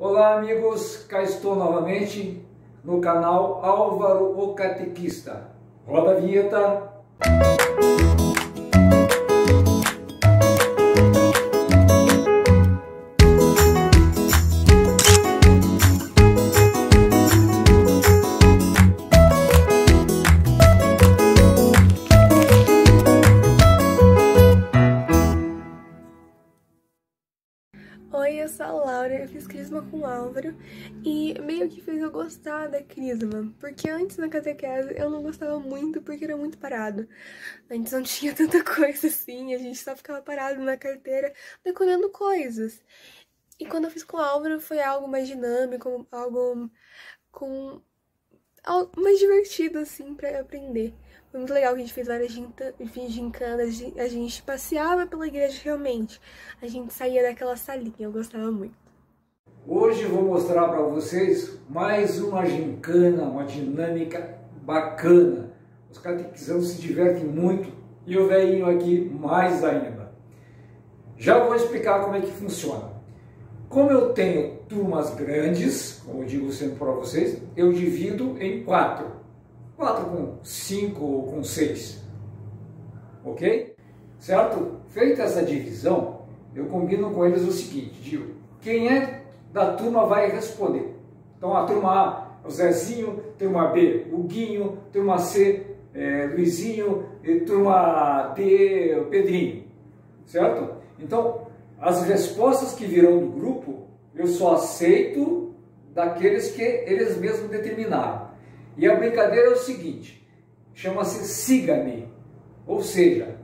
Olá amigos, cá estou novamente no canal Álvaro o Catequista. Roda a vinheta. Oi, eu sou a Laura, eu fiz crisma com o Álvaro e meio que fez eu gostar da crisma, porque antes na catequese eu não gostava muito porque era muito parado. Antes não tinha tanta coisa assim, a gente só ficava parado na carteira decorando coisas. E quando eu fiz com o Álvaro foi algo mais dinâmico, algo mais divertido assim pra aprender. Foi muito legal que a gente fez várias gincanas, a gente passeava pela igreja realmente. A gente saía daquela salinha, eu gostava muito. Hoje eu vou mostrar para vocês mais uma gincana, uma dinâmica bacana. Os catequizandos se divertem muito e o velhinho aqui mais ainda. Já vou explicar como é que funciona. Como eu tenho turmas grandes, como eu digo sempre para vocês, eu divido em 4 com 5 ou com 6, ok? Certo? Feita essa divisão, eu combino com eles o seguinte, digo, quem é da turma vai responder. Então a turma A, o Zezinho, turma B, o Guinho, turma C, Luizinho, e turma D, o Pedrinho, certo? Então, as respostas que virão do grupo, eu só aceito daqueles que eles mesmos determinaram. E a brincadeira é o seguinte, chama-se siga-me, ou seja,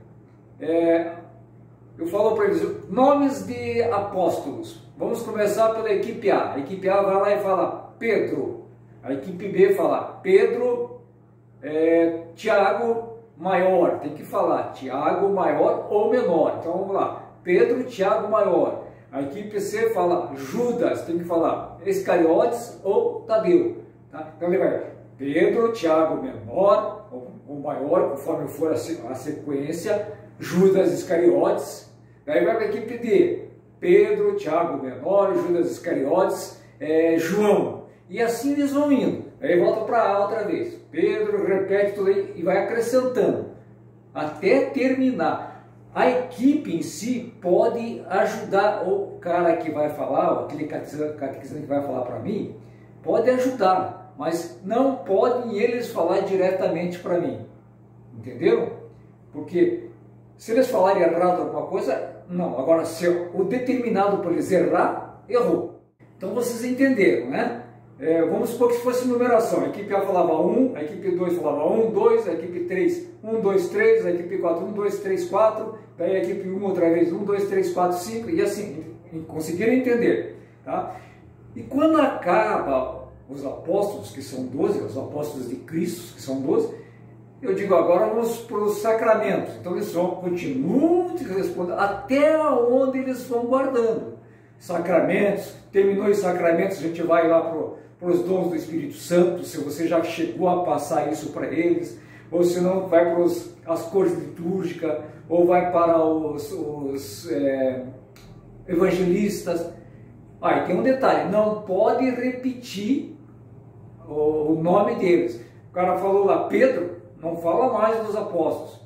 eu falo para eles, nomes de apóstolos. Vamos começar pela equipe A. A equipe A vai lá e fala Pedro. A equipe B fala Pedro, Tiago maior. Tem que falar Tiago maior ou menor. Então vamos lá. Pedro, Tiago maior. A equipe C fala Judas. Tem que falar Iscariotes ou Tadeu. Tá? Então ele vai Pedro, Tiago menor ou maior, conforme for a sequência. Judas Iscariotes. Daí vai para a equipe D. Pedro, Tiago menor, Judas Iscariotes, João. E assim eles vão indo. Aí volta para A outra vez. Pedro, repete tudo aí e vai acrescentando. Até terminar. A equipe em si pode ajudar o cara que vai falar, ou aquele catequista que vai falar para mim, pode ajudar, mas não podem eles falar diretamente para mim. Entenderam? Porque se eles falarem errado alguma coisa, não. Agora, se o determinado por eles errar, errou. Então vocês entenderam, né? Vamos supor que fosse numeração. A equipe A falava 1, a equipe 2 falava 1, 2, a equipe 3, 1, 2, 3, a equipe 4, 1, 2, 3, 4, daí a equipe 1 outra vez, 1, 2, 3, 4, 5, e assim, conseguiram entender. Tá? E quando acaba os apóstolos, que são 12, os apóstolos de Cristo, que são 12, eu digo agora vamos para os sacramentos. Então eles continuam respondendo até onde eles vão guardando. Sacramentos, terminou os sacramentos, a gente vai lá para os dons do Espírito Santo, se você já chegou a passar isso para eles, ou se não, vai para as cores litúrgicas, ou vai para os evangelistas. E tem um detalhe, não pode repetir o nome deles. O cara falou lá, Pedro, não fala mais dos apóstolos.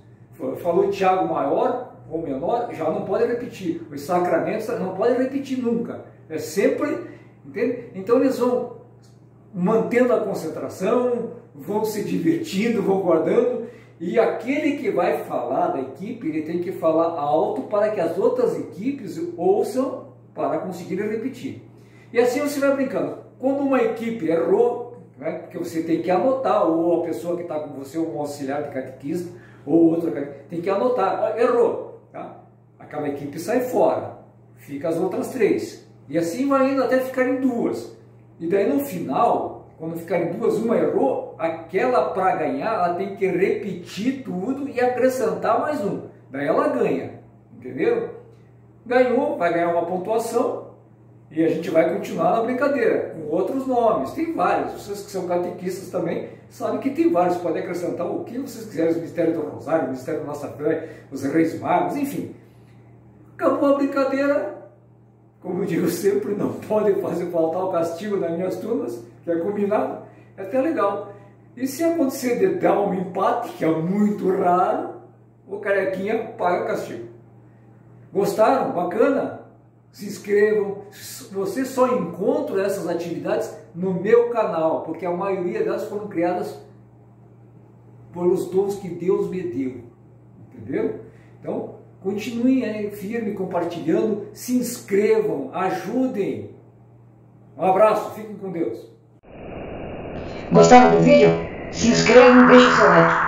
Falou Tiago maior ou menor, já não pode repetir. Os sacramentos não pode repetir nunca. É sempre, entende? Então eles vão mantendo a concentração, vão se divertindo, vão guardando, e aquele que vai falar da equipe, ele tem que falar alto para que as outras equipes ouçam para conseguirem repetir. E assim você vai brincando. Quando uma equipe errou, né, porque você tem que anotar, ou a pessoa que está com você, um auxiliar de catequista, ou outra, tem que anotar, errou, tá? Aquela equipe sai fora, fica as outras 3, e assim vai indo até ficarem 2, e daí no final, quando ficarem 2, uma errou, aquela para ganhar, ela tem que repetir tudo e acrescentar mais um, daí ela ganha, entenderam? Ganhou, vai ganhar uma pontuação, e a gente vai continuar na brincadeira, com outros nomes, tem vários, vocês que são catequistas também, sabem que tem vários, podem acrescentar o que vocês quiserem, o mistério do Rosário, o mistério da Nossa Fé, os Reis Magos, enfim. Acabou a brincadeira, como eu digo sempre, não pode fazer faltar o castigo nas minhas turmas, que é combinado, é até legal. E se acontecer de dar um empate, que é muito raro, o carequinha paga o castigo. Gostaram? Bacana? Se inscrevam. Você só encontra essas atividades no meu canal, porque a maioria delas foram criadas pelos dons que Deus me deu. Entendeu? Então, continuem aí firme, compartilhando, se inscrevam, ajudem. Um abraço, fiquem com Deus. Gostaram do vídeo? Se inscrevam e deixem seu like.